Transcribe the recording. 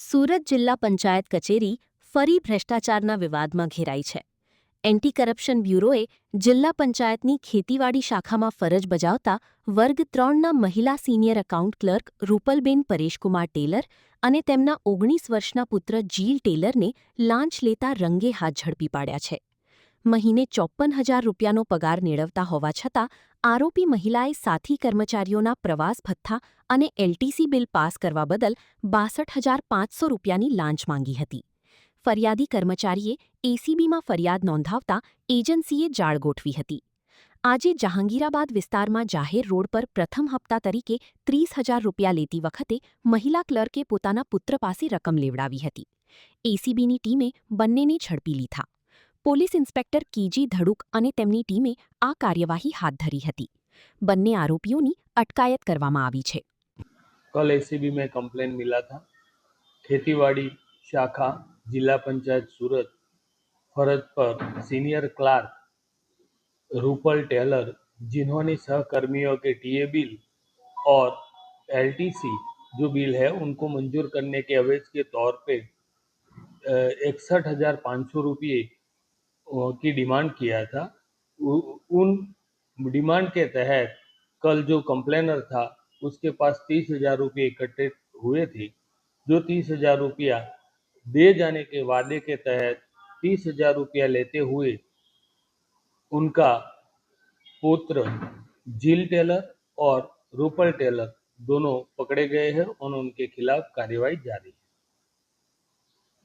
સુરત જિલ્લા પંચાયત કચેરી ફરી ભ્રષ્ટાચારના વિવાદમાં ઘેરાઈ છે. એન્ટી કરપ્શન બ્યુરોએ જિલ્લા પંચાયતની ખેતીવાડી શાખામાં ફરજ બજાવતા વર્ગ 3ના મહિલા senior account clerk Rupalben Pareshkumar Taylor અને તેમના 19 વર્ષના પુત્ર જીલ ટેલરને લાંચ લેતા રંગે હાથ ઝડપી પાડ્યા છે. મહિને 54,000 રૂપિયાનો પગાર મેળવતા હોવા છતાં આરોપી મહિલાએ સાથી કર્મચારીઓના પ્રવાસ ભથ્થા અને એલટીસી બિલ પાસ કરવા બદલ 62,500 રૂપિયાની લાંચ માંગી હતી. ફરિયાદી કર્મચારીએ એસીબીમાં ફરિયાદ નોંધાવતા એજન્સીએ જાળ ગોઠવી હતી. આજે જહાંગીરાબાદ વિસ્તારમાં જાહેર રોડ પર પ્રથમ હપ્તા તરીકે 30,000 રૂપિયા લેતી વખતે મહિલા ક્લર્કે પોતાના પુત્ર પાસે રકમ લેવડાવી હતી. એસીબીની ટીમે બંનેને ઝડપી લીધા. પોલીસ ઇન્સ્પેક્ટર કેજી ધડુક અને તેમની ટીમે આ કાર્યવાહી હાથ ધરી હતી. બંને આરોપીઓની અટકાયત કરવામાં આવી છે. कल एसीबी में कंप्लेन मिला था। खेतीवाड़ी शाखा जिला पंचायत सूरत फर्ज पर सीनियर क्लार्क रूपल टेलर, जिन्होंने सहकर्मियों के टीए बिल और एलटीसी जो बिल है उनको मंजूर करने के एवज के तौर पे 61,500 रुपये की डिमांड किया था। उन डिमांड के तहत कल जो कंप्लेनर था उसके पास 30,000 रुपये इकट्ठे हुए थे। जो 30,000 रुपया दे जाने के वादे के तहत 30,000 रुपया लेते हुए उनका पुत्र जील टेलर और रूपल टेलर दोनों पकड़े गए हैं और उनके खिलाफ कार्यवाही जारी है।